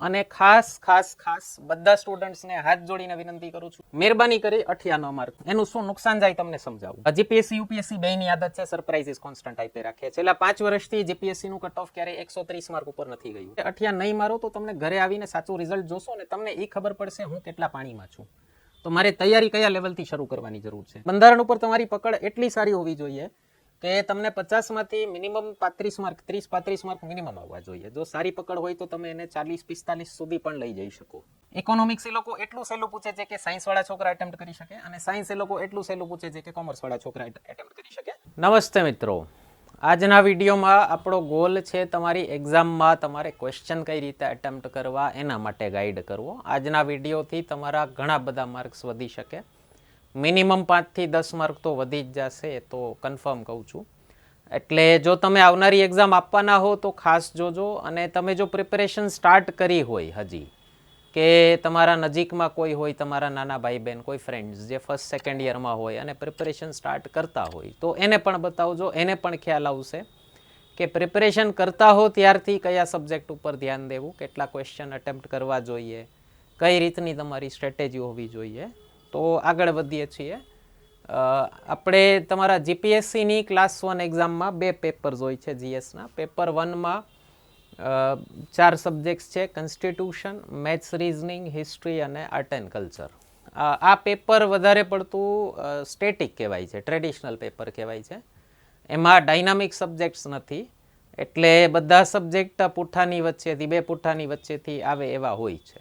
અને ખાસ ખાસ ખાસ બધા સ્ટુડન્ટ્સને હાથ જોડીને વિનંતી કરું છું, મહેરબાની કરી 98 માર્ક એનું શું નુકસાન જાય તમને સમજાવું. જીપીએસસી યુપીએસસી બેની આદત છે સરપ્રાઇઝીસ કોન્સ્ટન્ટ આપી રાખે. છેલ્લા 5 વર્ષથી જીપીએસસી નું કટ ઓફ ક્યારેય 130 માર્ક ઉપર નથી ગયું. 98 નહીં મારો તો તમને ઘરે આવીને સાચું રિઝલ્ટ જોશો ને તમને એ ખબર પડશે હું કેટલા પાણીમાં છું. તો મારે તૈયારી કયા લેવલથી શરૂ કરવાની જરૂર છે. બંધારણ ઉપર તમારી પકડ એટલી સારી હોવી જોઈએ કે તમને 50 માંથી મિનિમમ 35 માર્ક 30-35 માર્ક મિનિમમ આવવા જોઈએ. જો સારી પકડ હોય તો તમે એને 40-45 સુધી પણ લઈ જઈ શકો. ઇકોનોમિક્સ એ લોકો એટલું સહેલું પૂછે છે કે સાયન્સ વાળા છોકરા એટેમ્પ્ટ કરી શકે, અને સાયન્સ એ લોકો એટલું સહેલું પૂછે છે કે કોમર્સ વાળા છોકરા એટેમ્પ્ટ કરી શકે. નમસ્તે મિત્રો, આજના વિડીયોમાં આપણો ગોલ છે તમારી એક્ઝામમાં તમારે ક્વેશ્ચન કઈ રીતે એટેમ્પ્ટ કરવા એના માટે ગાઈડ કરવો. આજના વિડીયોથી તમારા ઘણા બધા માર્ક્સ વધી શકે. મિનિમમ 5 થી 10 માર્ક તો વધી જ જશે, એ તો કન્ફર્મ કહું છું. એટલે જો તમે આવનારી એક્ઝામ આપવાના હો તો ખાસ જોજો. અને તમે જો પ્રિપેરેશન સ્ટાર્ટ કરી હોય હજી, કે તમારા નજીકમાં કોઈ હોય, તમારા નાના ભાઈ બહેન, કોઈ ફ્રેન્ડ્સ જે ફર્સ્ટ સેકન્ડ યરમાં હોય અને પ્રિપેરેશન સ્ટાર્ટ કરતા હોય, તો એને પણ બતાવજો. એને પણ ખ્યાલ આવશે કે પ્રિપેરેશન કરતા હો ત્યારથી કયા સબ્જેક્ટ ઉપર ધ્યાન દેવું, કેટલા ક્વેશ્ચન અટેમ્પ્ટ કરવા જોઈએ, કઈ રીતની તમારી સ્ટ્રેટેજી હોવી જોઈએ. તો આગળ વધીએ છીએ. આપણે તમારા જીપીએસસીની ક્લાસ 1 એક્ઝામમાં 2 પેપર્સ હોય છે જીએસના. પેપર 1માં 4 સબ્જેક્ટ્સ છે: કોન્સ્ટિટ્યુશન, મેથ્સ, રીઝનિંગ, હિસ્ટ્રી અને આર્ટ એન્ડ કલ્ચર. આ પેપર વધારે પડતું સ્ટેટિક કહેવાય છે, ટ્રેડિશનલ પેપર કહેવાય છે. એમાં ડાયનામિક સબ્જેક્ટ્સ નથી, એટલે બધા સબ્જેક્ટ પુઠ્ઠાની વચ્ચેથી, 2 પુઠ્ઠાની વચ્ચેથી આવે એવા હોય છે.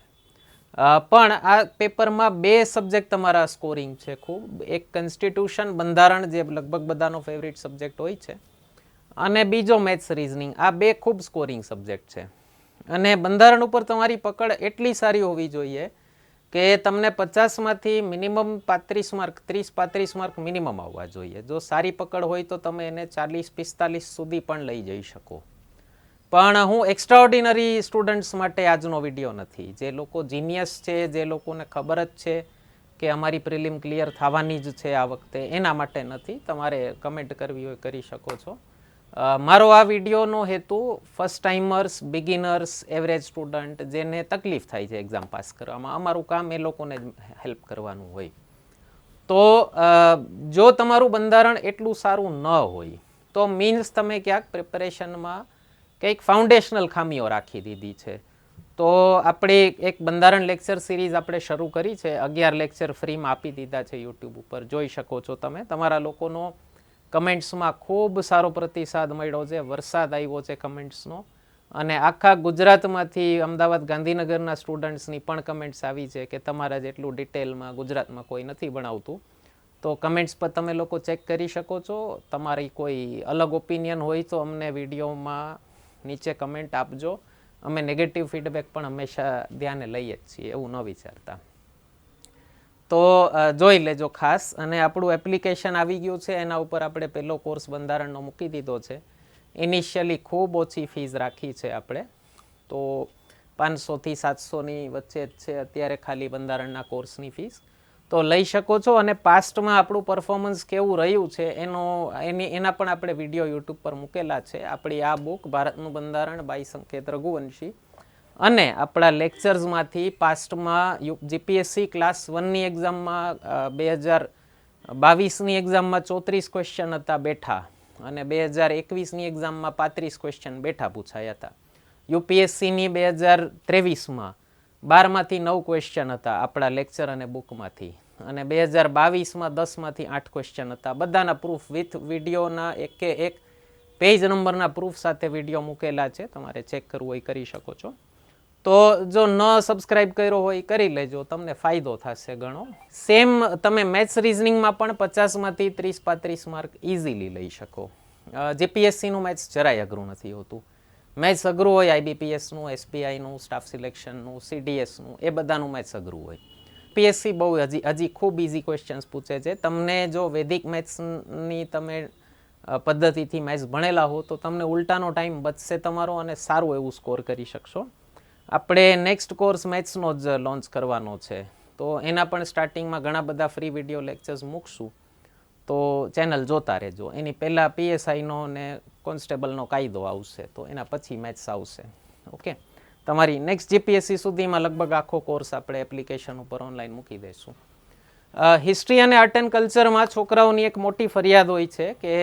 પણ આ પેપરમાં 2 સબ્જેક્ટ તમારા સ્કોરિંગ છે ખૂબ. એક કોન્સ્ટિટ્યુશન, બંધારણ, જે લગભગ બધાનો ફેવરિટ સબ્જેક્ટ હોય છે, અને બીજો મેથ્સ રીઝનિંગ. આ 2 ખૂબ સ્કોરિંગ સબ્જેક્ટ છે. અને બંધારણ ઉપર તમારી પકડ એટલી સારી હોવી જોઈએ કે તમને 50 માંથી મિનિમમ 35 માર્ક, 30-35 માર્ક મિનિમમ આવવા જોઈએ. જો સારી પકડ હોય તો તમે એને 40-45 સુધી પણ લઈ જઈ શકો. પણ હું એક્સ્ટ્રાઓર્ડિનરી સ્ટુડન્ટ્સ માટે આજનો વિડીયો નથી. જે લોકો જીનિયસ છે, જે લોકોને ખબર જ છે કે અમારી પ્રિલિમ ક્લિયર થવાની જ છે આ વખતે, એના માટે નથી. તમારે કમેન્ટ કરવી હોય કરી શકો છો. મારો આ વિડીયોનો હેતુ first timers, beginners, average student જેને તકલીફ થાય છે એક્ઝામ પાસ કરવામાં, અમારું કામ એ લોકોને હેલ્પ કરવાનું હોય. તો જો તમારું બંધારણ એટલું સારું ન હોય તો મીન્સ તમે ક્યાંક પ્રિપેરેશનમાં કંઈક ફાઉન્ડેશનલ ખામીઓ રાખી દીધી છે. તો આપણે એક બંધારણ લેક્ચર સિરીઝ આપણે શરૂ કરી છે. 11 લેક્ચર ફ્રીમાં આપી દીધા છે યુટ્યુબ ઉપર, જોઈ શકો છો તમે. તમારા લોકોનો કમેન્ટ્સમાં ખૂબ સારો પ્રતિસાદ મળ્યો છે, વરસાદ આવ્યો છે કમેન્ટ્સનો. અને આખા ગુજરાતમાંથી, અમદાવાદ, ગાંધીનગરના સ્ટુડન્ટ્સની પણ કમેન્ટ્સ આવી છે કે તમારા જેટલું ડિટેલમાં ગુજરાતમાં કોઈ નથી ભણાવતું. તો કમેન્ટ્સ પર તમે લોકો ચેક કરી શકો છો. તમારી કોઈ અલગ ઓપિનિયન હોય તો અમને વિડીયોમાં નીચે કમેન્ટ આપજો. અમે નેગેટિવ ફીડબેક પણ હંમેશા ધ્યાને લઈએ જ છીએ, એવું ન વિચારતા. તો જોઈ લેજો ખાસ. અને આપણું એપ્લિકેશન આવી ગયું છે, એના ઉપર આપણે પહેલો કોર્સ બંધારણનો મૂકી દીધો છે. ઇનિશિયલી ખૂબ ઓછી ફીસ રાખી છે આપણે, તો 500 થી 700ની વચ્ચે જ છે અત્યારે ખાલી બંધારણના કોર્સની ફીસ. તો લઈ શકો છો. અને પાસ્ટમાં આપણું પરફોર્મન્સ કેવું રહ્યું છે એના પણ આપણે વિડીયો યુટ્યુબ પર મૂકેલા છે. આપણી આ બુક ભારતનું બંધારણ બાય સંકેત રઘુવંશી, અને આપણા લેક્ચર્સમાંથી પાસ્ટમાં જીપીએસસી ક્લાસ 1ની એક્ઝામમાં 2022ની એક્ઝામમાં 34 ક્વેશ્ચન હતા બેઠા, અને 2021ની એક્ઝામમાં 35 ક્વેશ્ચન બેઠા પૂછાયા હતા. યુપીએસસીની 2023માં 12માંથી 9 ક્વેશ્ચન હતા આપણા લેક્ચર અને બુકમાંથી, અને 2022માં 10માંથી 8 ક્વેશ્ચન હતા. બધાના પ્રૂફ વિથ વિડીયોના એક પેજ નંબરના પ્રૂફ સાથે વિડીયો મૂકેલા છે, તમારે ચેક કરવું હોય કરી શકો છો. તો જો ન સબસ્ક્રાઇબ કર્યો હોય કરી લેજો, તમને ફાયદો થશે ઘણો. સેમ તમે મેથ્સ રીઝનિંગમાં પણ 50માંથી 30-35 માર્ક ઇઝીલી લઈ શકો. જીપીએસસીનું મેથ્સ જરાય અઘરું નથી હોતું. મેથ્સ અઘરું હોય આઈબીપીએસનું, એસબીઆઈનું, સ્ટાફ સિલેક્શનનું, સીડીએસનું, એ બધાનું મેથ્સ અઘરું હોય. પીએસસી બહુ હજી ખૂબ ઇઝી ક્વેશ્ચન્સ પૂછે છે. તમને જો વૈદિક મેથ્સની તમે પદ્ધતિથી મેથ્સ ભણેલા હો તો તમને ઉલટાનો ટાઈમ બચશે તમારો, અને સારું એવું સ્કોર કરી શકશો. આપણે નેક્સ્ટ કોર્સ મેથ્સનો જ લોન્ચ કરવાનો છે, તો એના પણ સ્ટાર્ટિંગમાં ઘણા બધા ફ્રી વિડીયો લેક્ચર્સ મૂકશું, તો ચેનલ જોતા રહેજો. એની પહેલાં પીએસઆઈનો ને કોન્સ્ટેબલનો કાયદો આવશે, તો એના પછી મેથ્સ આવશે. ઓકે, તમારી નેક્સ્ટ જીપીએસસી સુધીમાં લગભગ આખો કોર્સ આપણે એપ્લિકેશન ઉપર ઓનલાઈન મૂકી દઈશું. હિસ્ટ્રી અને આર્ટ એન્ડ કલ્ચરમાં છોકરાઓની એક મોટી ફરિયાદ હોય છે કે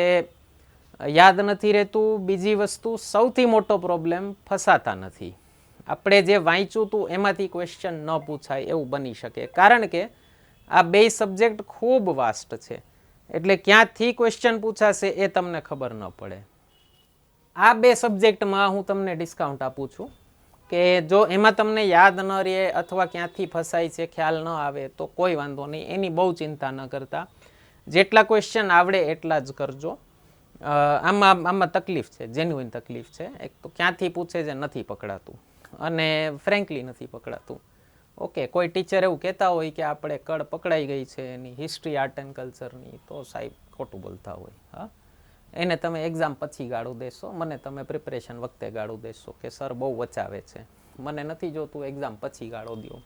યાદ નથી રહેતું. બીજી વસ્તુ, સૌથી મોટો પ્રોબ્લેમ, ફસાતા નથી. આપણે જે વાંચ્યું હતું એમાંથી ક્વેશ્ચન ન પૂછાય એવું બની શકે, કારણ કે આ બે સબ્જેક્ટ ખૂબ વાસ્ટ છે, એટલે ક્યાંથી ક્વેશ્ચન પૂછાશે એ તમને ખબર ન પડે. આ બે સબ્જેક્ટમાં હું તમને ડિસ્કાઉન્ટ આપું છું કે જો એમાં તમને યાદ ન રહે અથવા ક્યાંથી ફસાય છે ખ્યાલ ન આવે તો કોઈ વાંધો નહીં, એની બહુ ચિંતા ન કરતા. જેટલા ક્વેશ્ચન આવડે એટલા જ કરજો. આમાં તકલીફ છે, જેન્યુઇન તકલીફ છે. એક તો ક્યાંથી પૂછે છે નથી પકડાતું, અને ફ્રેન્કલી નથી પકડાતું. ઓકે, કોઈ ટીચર એવું કહેતા હોય કે આપણે કડ પકડાઈ ગઈ છે એની હિસ્ટ્રી આર્ટ એન્ડ કલ્ચરની, તો સાહેબ ખોટું બોલતા હોય. હા, એને તમે એક્ઝામ પછી ગાળું દેશો, મને તમે પ્રિપરેશન વખતે ગાળું દેશો કે સર બહુ વચાવે છે. મને નથી જોતું, એક્ઝામ પછી ગાળો દો.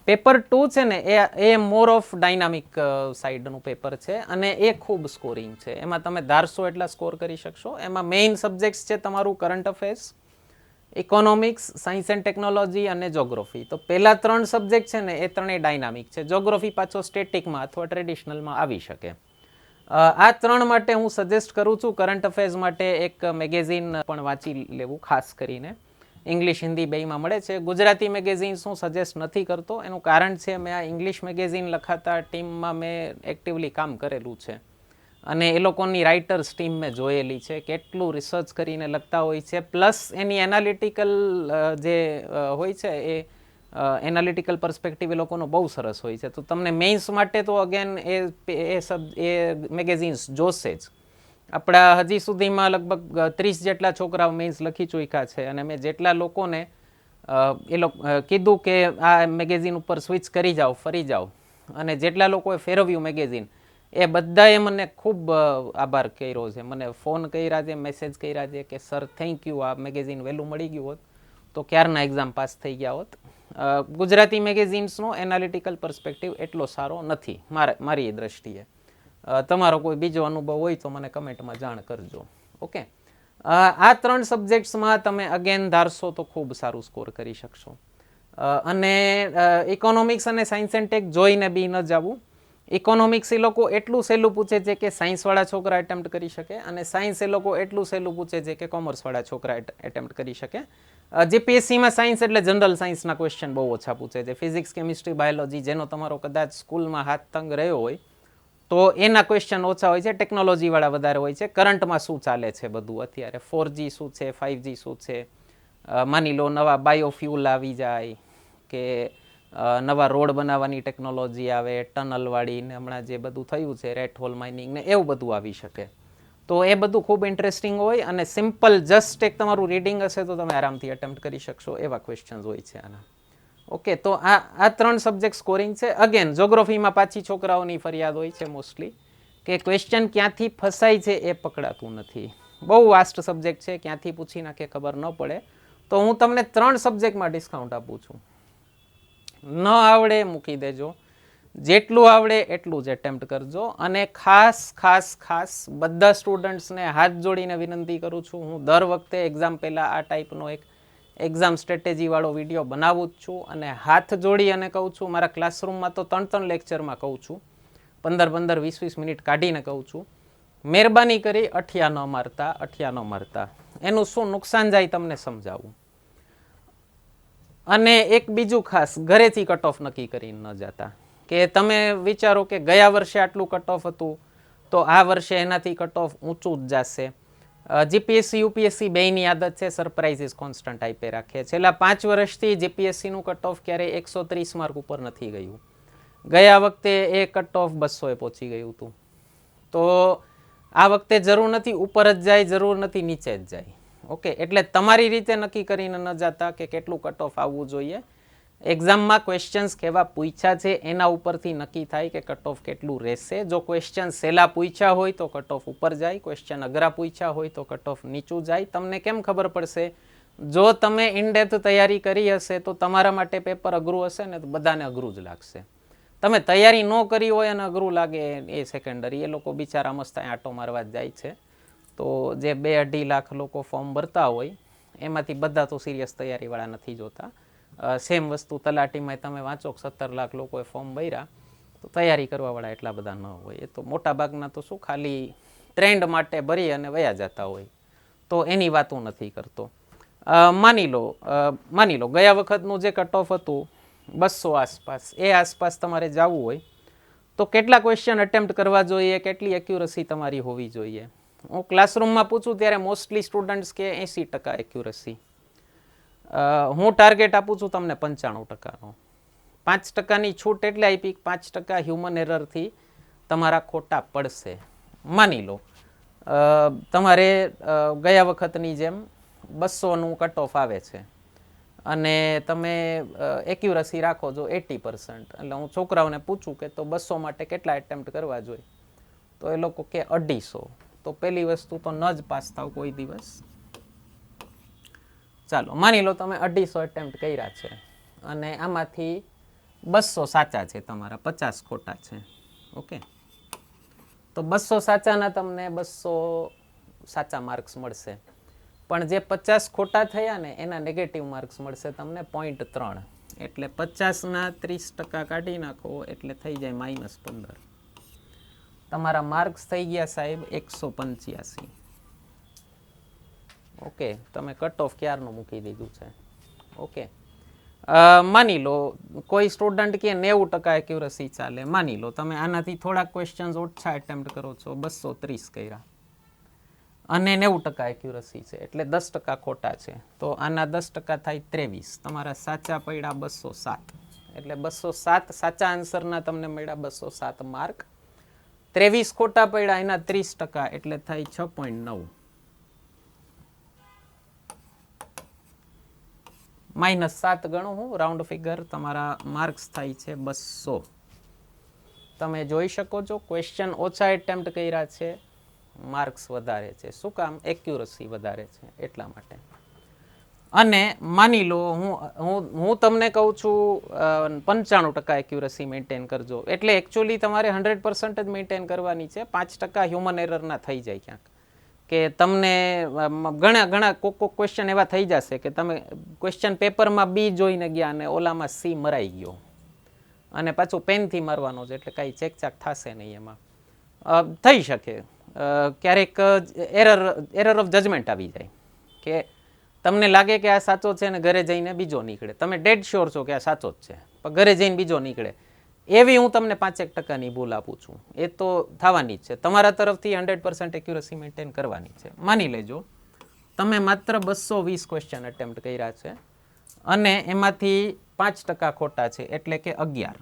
પેપર 2 છે ને એ મોર ઓફ ડાયનામિક સાઈડનું પેપર છે અને એ ખૂબ સ્કોરિંગ છે. એમાં તમે ધારશો એટલા સ્કોર કરી શકશો. એમાં મેઇન સબ્જેક્ટ્સ છે તમારું current affairs, economics, science and technology અને જોગ્રાફી. તો પહેલા 3 સબ્જેક્ટ છે ને એ ત્રણેય ડાયનામિક છે. જોગ્રાફી પાછો સ્ટેટિકમાં અથવા ટ્રેડિશનલમાં આવી શકે. આ 3 માટે હું સજેસ્ટ કરું છું. કરંટ અફેર્સ માટે એક મેગેઝિન પણ વાંચી લેવું, ખાસ કરીને ઇંગ્લિશ હિન્દી બેયમાં મળે છે. ગુજરાતી મેગેઝિન્સ હું સજેસ્ટ નથી કરતો. એનું કારણ છે મેં આ ઇંગ્લિશ મેગેઝિન લખાતા ટીમમાં મેં એક્ટિવલી કામ કરેલું છે અને એ લોકોની રાઇટર્સ ટીમ મેં જોયેલી છે, કેટલું રિસર્ચ કરીને લખતા હોય છે. પ્લસ એની એનાલિટિકલ જે હોય છે એ એનાલિટિકલ પર્સપેક્ટિવ એ લોકોનો બહુ સરસ હોય છે. તો તમને મેઇન્સ માટે તો અગેન એ મેગેઝિન્સ જોશે જ. આપણા હજી સુધીમાં લગભગ 30 જેટલા છોકરાઓ મેઇન્સ લખી ચૂક્યા છે અને મેં જેટલા લોકોને કીધું કે આ મેગેઝિન ઉપર સ્વિચ કરી જાઓ, ફરી જાઓ, અને જેટલા લોકોએ ફેરવ્યું મેગેઝિન, એ બધાએ મને ખૂબ આભાર કર્યો છે. મને ફોન કર્યા છે, મેસેજ કર્યા છે કે સર થેન્ક યુ, આ મેગેઝિન વહેલું મળી ગયું હોત તો ક્યારના એક્ઝામ પાસ થઈ ગયા હોત. ગુજરાતી મેગેઝિન્સનો એનાલિટિકલ પર્સપેક્ટિવ એટલો સારો નથી મારી દ્રષ્ટિએ. તમારો કોઈ બીજો અનુભવ હોય તો મને કમેન્ટમાં જાણ કરજો. ઓકે, આ 3 સબ્જેક્ટ્સમાં તમે અગેન ધારશો તો ખૂબ સારું સ્કોર કરી શકશો. અને ઇકોનોમિક્સ અને સાયન્સ એન્ડ ટેક જોઈને બી ન જવું. ઇકોનોમિક્સ એ લોકો એટલું સહેલું પૂછે છે કે સાયન્સવાળા છોકરા એટેમ્પ્ટ કરી શકે, અને સાયન્સ એ લોકો એટલું સહેલું પૂછે છે કે કોમર્સવાળા છોકરા એટેમ્પ્ટ કરી શકે. જીપીએસસીમાં સાયન્સ એટલે જનરલ સાયન્સના ક્વેશ્ચન બહુ ઓછા પૂછે છે. ફિઝિક્સ, કેમિસ્ટ્રી, બાયોલોજી જેનો તમારો કદાચ સ્કૂલમાં હાથ તંગ રહ્યો હોય તો એના ક્વેશ્ચન ઓછા હોય છે. ટેકનોલોજીવાળા વધારે હોય છે. કરંટમાં શું ચાલે છે બધું અત્યારે, 4G શું છે, 5G શું છે, માની લો નવા બાયોફ્યુલ આવી જાય કે નવા રોડ બનાવવાની ટેકનોલોજી આવે, ટનલવાળી, ને હમણાં જે બધું થયું છે રેટ હોલ માઇનિંગ ને એવું બધું આવી શકે. તો એ બધું ખૂબ ઇન્ટરેસ્ટિંગ હોય અને સિમ્પલ જસ્ટ એક તમારું રીડિંગ હશે તો તમે આરામથી એટેમ્પ્ટ કરી શકશો એવા ક્વેશ્ચન્સ હોય છે આના. ઓકે, તો આ 3 સબ્જેક્ટ સ્કોરિંગ છે. અગેન જોગ્રાફીમાં પાછી છોકરાઓની ફરિયાદ હોય છે મોસ્ટલી કે ક્વેશ્ચન ક્યાંથી ફસાય છે એ પકડાતું નથી. બહુ વાસ્ટ સબ્જેક્ટ છે, ક્યાંથી પૂછી નાખે ખબર ન પડે. તો હું તમને 3 સબ્જેક્ટમાં ડિસ્કાઉન્ટ આપું છું. ન આવડે મૂકી દેજો, જેટલું આવડે એટલું જ એટેમ્પ્ટ કરજો. અને ખાસ ખાસ ખાસ બધા સ્ટુડન્ટ્સને હાથ જોડીને વિનંતી કરું છું, હું દર વખતે એક્ઝામ પહેલાં આ ટાઈપનો એક એક્ઝામ સ્ટ્રેટેજીવાળો વિડીયો બનાવું જ છું અને હાથ જોડી અને કહું છું. મારા ક્લાસરૂમમાં તો 3 લેક્ચરમાં કહું છું, 15 20 મિનિટ કાઢીને કહું છું, મહેરબાની કરી અઠિયા ન મારતા. એનું શું નુકસાન જાય તમને સમજાવું. અને એક બીજું ખાસ, ઘરેથી કટ ઓફ નક્કી કરીને ન જતા કે તમે વિચારો કે ગયા વર્ષે આટલું કટ ઓફ હતું તો આ વર્ષે એનાથી કટ ઓફ ઊંચું જ જશે. જીપીએસસી યુપીએસસી બેયની આદત છે સરપ્રાઇઝીસ કોન્સ્ટન્ટ આપી રાખે. છેલ્લા 5 વર્ષથી જીપીએસસીનું કટ ઓફ ક્યારેય 130 માર્ક ઉપર નથી ગયું. ગયા વખતે એ કટ ઓફ 200 પહોંચી ગયું હતું. તો આ વખતે જરૂર નથી ઉપર જ જાય, જરૂર નથી નીચે જ જાય. ઓકે, એટલે તમારી રીતે નક્કી કરીને ન જતા કે કેટલું કટ ઓફ આવવું જોઈએ. એક્ઝામમાં ક્વેશ્ચન્સ કેવા પૂછ્યા છે એના ઉપરથી નક્કી થાય કે કટ ઓફ કેટલું રહેશે. જો ક્વેશ્ચન સહેલા પૂછ્યા હોય તો કટ ઓફ ઉપર જાય, ક્વેશ્ચન અઘરા પૂછ્યા હોય તો કટ ઓફ નીચું જાય. તમને કેમ ખબર પડશે? જો તમે ઇનડેપ્થ તૈયારી કરી હશે તો તમારા માટે પેપર અઘરું હશે ને તો બધાને અઘરું જ લાગશે. તમે તૈયારી ન કરી હોય અને અઘરું લાગે એ સેકન્ડરી. એ લોકો બિચારા મસ્ત આંટો મારવા જ જાય છે. તો જે 2-2.5 લાખ લોકો ફોર્મ ભરતા હોય એમાંથી બધા તો સિરિયસ તૈયારીવાળા નથી જોતા. સેમ વસ્તુ તલાટીમાં તમે વાંચો 17 લાખ લોકોએ ફોર્મ ભર્યા, તો તૈયારી કરવાવાળા એટલા બધા ન હોય. એ તો મોટા ભાગના તો શું ખાલી ટ્રેન્ડ માટે ભરી અને વયા જતા હોય, તો એની વાત હું નથી કરતો. માની લો ગયા વખતનું જે કટ ઓફ હતું 200 આસપાસ, એ આસપાસ તમારે જવું હોય તો કેટલા ક્વેશ્ચન અટેમ્પ્ટ કરવા જોઈએ, કેટલી એક્યુરસી તમારી હોવી જોઈએ? હું ક્લાસરૂમમાં પૂછું ત્યારે મોસ્ટલી સ્ટુડન્ટ્સ કે 80% એક્યુરસી. હું ટાર્ગેટ આપું છું તમને 95%નો. 5%ની છૂટ એટલે આપી 5% હ્યુમન એરરથી તમારા ખોટા પડશે. માની લો તમારે ગયા વખતની જેમ 200નું કટ ઓફ આવે છે અને તમે એક્યુરસી રાખો છો 80%. એટલે હું છોકરાઓને પૂછું કે તો 200 માટે કેટલા એટેમ્પ્ટ કરવા જોઈએ, તો એ લોકો કે 250. તો પહેલી વસ્તુ તો ન જ પાસ થાવ કોઈ દિવસ. ચાલો માની લો તમે 250 એટેમ્પ્ટ કર્યા છે અને આમાંથી 200 સાચા છે, તમારા 50 ખોટા છે. ઓકે, તો 200 સાચાના તમને 200 સાચા માર્ક્સ મળશે, પણ જે 50 ખોટા થયા ને એના નેગેટિવ માર્ક્સ મળશે તમને 0.3. એટલે 50ના 30% કાઢી નાખો એટલે થઈ જાય -15. તમારા માર્ક્સ થઈ ગયા સાહેબ 185. ઓકે, તમે કટ ઓફ ક્યારનું મૂકી દીધું છે. ઓકે, માની લો કોઈ સ્ટુડન્ટ કે 90% એક્યુરસી ચાલે. માની લો તમે આનાથી થોડાક ક્વેશ્ચન્સ ઓછા એટેમ્પ્ટ કરો છો, 230 કર્યા અને 90% એક્યુરસી છે, એટલે 10% ખોટા છે. તો આના 10% થાય 23. તમારા સાચા પડ્યા 207. એટલે 207 સાચા આન્સરના તમને મળ્યા 207 માર્ક. 23 ખોટા પડ્યા એના 30%, એટલે થાય 6.9. -7 ગણો હું રાઉન્ડ ફિગર, તમારા માર્ક્સ થાય છે 200. તમે જોઈ શકો છો ક્વેશ્ચન ઓછા એટેમ્પ્ટ કર્યા છે, માર્ક્સ વધારે છે. શું કામ? એક્યુરસી વધારે છે એટલા માટે. અને માની લો હું તમને કહું છું 95% એક્યુરસી મેન્ટેન કરજો, એટલે એકચ્યુઅલી તમારે 100% જ મેન્ટેન કરવાની છે. 5% હ્યુમન એરરના થઈ જાય ક્યાંક, કે તમને ઘણા કોક ક્વેશ્ચન એવા થઈ જશે કે તમે ક્વેશ્ચન પેપરમાં બી જોઈને ગયા અને ઓલામાં સી મરાઈ ગયો અને પાછું પેનથી મારવાનો છે, એટલે કાંઈ ચેકચાક થશે નહીં. એમાં થઈ શકે ક્યારેક એરર ઓફ જજમેન્ટ આવી જાય કે તમને લાગે કે આ સાચો છે ને ઘરે જઈને બીજો નીકળે. તમે ડેડ શ્યોર છો કે આ સાચો જ છે, પણ ઘરે જઈને બીજો નીકળે. એવી હું તમને 5% ભૂલ આપું છું. એ તો થવાની જ છે. તમારા તરફથી 100% એક્યુરસી મેન્ટેન કરવાની છે. માની લેજો તમે માત્ર 220 ક્વેશ્ચન અટેમ્પ્ટ કર્યા છે અને એમાંથી 5% ખોટા છે, એટલે કે 11.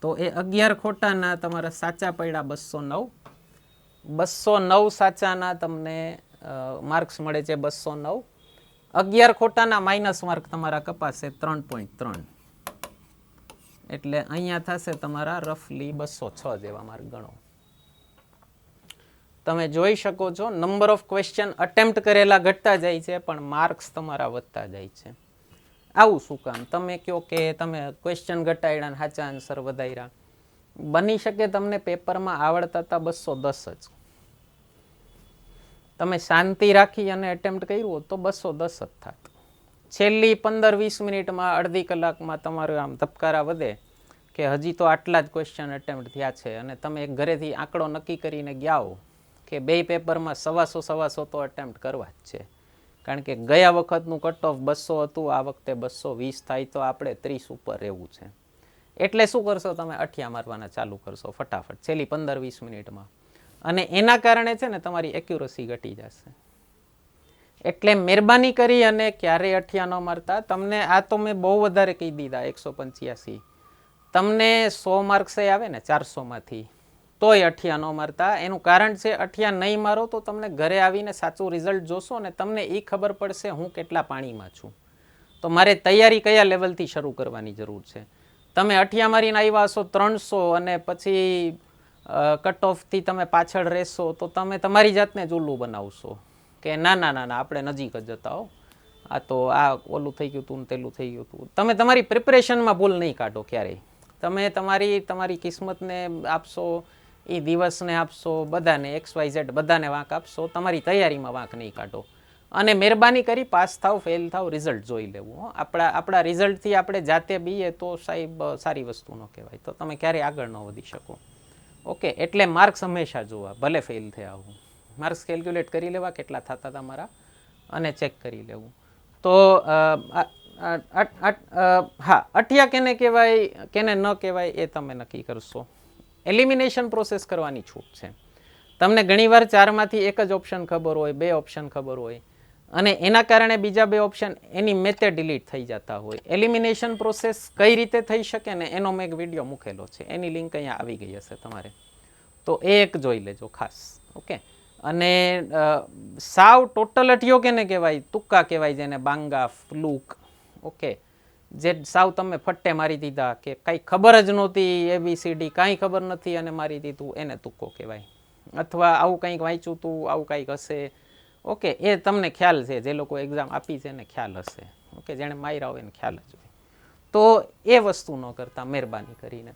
તો એ 11 ખોટાના તમારા સાચા પડ્યા 209. 209 સાચાના તમને માર્ક્સ મળે છે 209. 11 ખોટાના માઇનસ માર્ક તમારા કપાશે 3.3. એટલે અહીંયા થશે તમારા રફલી 206 જેવા માર્ક ગણો. તમે જોઈ શકો છો નંબર ઓફ ક્વેશ્ચન અટેમ્પ્ટ કરેલા ઘટતા જાય છે, પણ માર્ક્સ તમારા વધતા જાય છે. આવું શું કામ? તમે કહો કે તમે ક્વેશ્ચન ઘટાડ્યા, સાચા આન્સર વધાર્યા. બની શકે તમને પેપરમાં આવડતા હતા 210 જ, તમે શાંતિ રાખી અને એટેમ્પ્ટ કર્યું હોત તો 210 જ થાત. છેલ્લી 15-20 મિનિટમાં, અડધી કલાકમાં તમારું આમ ધબકારા વધે કે હજી તો આટલા જ ક્વેશ્ચન એટેમ્પ્ટ થયા છે, અને તમે એક ઘરેથી આંકડો નક્કી કરીને ગયા હો કે 2 પેપરમાં 125 તો એટેમ્પ્ટ કરવા જ છે, કારણ કે ગયા વખતનું કટ ઓફ 200 હતું, આ વખતે 220 થાય તો આપણે 30 ઉપર રહેવું છે. એટલે શું કરશો? તમે અઠિયા મારવાના ચાલુ કરશો ફટાફટ છેલ્લી 15-20 મિનિટમાં, અને એના કારણે છે ને તમારી એક્યુરસી ઘટી જશે. એટલે મહેરબાની કરી અને ક્યારેય અઠિયા ન મારતા. તમને આ તો મેં બહુ વધારે કહી દીધા 185. તમને 100 માર્ક્સ આવે ને 400માંથી, તોય અઠિયા ન મારતા. એનું કારણ છે અઠિયા નહીં મારો તો તમને ઘરે આવીને સાચું રિઝલ્ટ જોશો ને તમને એ ખબર પડશે હું કેટલા પાણીમાં છું, તો મારે તૈયારી કયા લેવલથી શરૂ કરવાની જરૂર છે. તમે અઠિયા મારીને આવ્યા હશો 300 અને પછી કટ ઓફથી તમે પાછળ રહેશો, તો તમે તમારી જાતને જ ઉલ્લુ બનાવશો કે ના ના ના ના આપણે નજીક જ જતા હો, આ તો આ ઓલું થઈ ગયું હતું, તેલું થઈ ગયું હતું. તમે તમારી પ્રિપરેશનમાં ભૂલ નહીં કાઢો ક્યારેય. તમે તમારી કિસ્મતને આપશો, એ દિવસને આપશો, બધાને XYZ બધાને વાંક આપશો, તમારી તૈયારીમાં વાંક નહીં કાઢો. અને મહેરબાની કરી પાસ થાવ ફેલ થાવ રિઝલ્ટ જોઈ લેવું હો. આપણા રિઝલ્ટથી આપણે જાતે બીએ તો સાહેબ સારી વસ્તુ ન કહેવાય, તો તમે ક્યારેય આગળ ન વધી શકો. ઓકે, એટલે માર્ક્સ હંમેશા જોવા, ભલે ફેલ થયા હું, માર્ક્સ કેલ્ક્યુલેટ કરી લેવા કેટલા થતા હતા મારા અને ચેક કરી લેવું. તો હા, અઠિયા કેને કહેવાય કેને ન કહેવાય એ તમે નક્કી કરશો. એલિમિનેશન પ્રોસેસ કરવાની છૂટ છે. તમને ઘણીવાર 4માંથી એક જ ઓપ્શન ખબર હોય, 2 ઓપ્શન ખબર હોય અને એના કારણે બીજા 2 ઓપ્શન એની મેથે ડિલીટ થઈ જતા હોય. એલિમિનેશન પ્રોસેસ કઈ રીતે થઈ શકે ને એનો મેં એક વિડીયો મૂકેલો છે, એની લિંક અહીંયા આવી ગઈ હશે તમારે, તો એ એક જોઈ લેજો ખાસ. ઓકે, અને સાવ ટોટલ અઠિયો કેને કહેવાય, તુક્કા કહેવાય જેને, બાંગા, ફ્લૂક. ઓકે, જે સાવ તમે ફટ્ટે મારી દીધા કે કાંઈ ખબર જ નહોતી, ABCD કાંઈ ખબર નથી અને મારી દીધું, એને તુક્કો કહેવાય. અથવા આવું કંઈક વાંચ્યું હતું, આવું કંઈક હશે. ઓકે, એ તમને ખ્યાલ છે, જે લોકો એક્ઝામ આપી છે એને ખ્યાલ હશે. ઓકે, જેણે માર્યા હોય એને ખ્યાલ જ હોય. તો એ વસ્તુ ન કરતા મહેરબાની કરીને.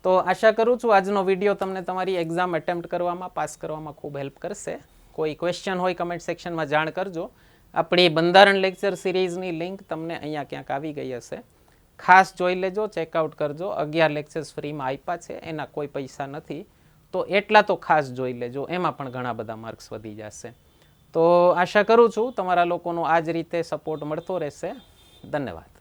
તો આશા કરું છું આજનો વિડીયો તમને તમારી એક્ઝામ એટેમ્પ્ટ કરવામાં, પાસ કરવામાં ખૂબ હેલ્પ કરશે. કોઈ ક્વેશ્ચન હોય કમેન્ટ સેક્શનમાં જાણ કરજો. આપણી બંધારણ લેક્ચર સિરીઝની લિંક તમને અહીંયા ક્યાંક આવી ગઈ હશે, ખાસ જોઈ લેજો, ચેકઆઉટ કરજો. 11 લેક્ચર્સ ફ્રીમાં આપ્યા છે, એના કોઈ પૈસા નથી, તો એટલા તો ખાસ જોઈ લેજો, એમાં પણ ઘણા બધા માર્ક્સ વધી જશે. તો આશા કરું છું તમારા લોકોનો આ જ રીતે સપોર્ટ મળતો રહેશે. ધન્યવાદ.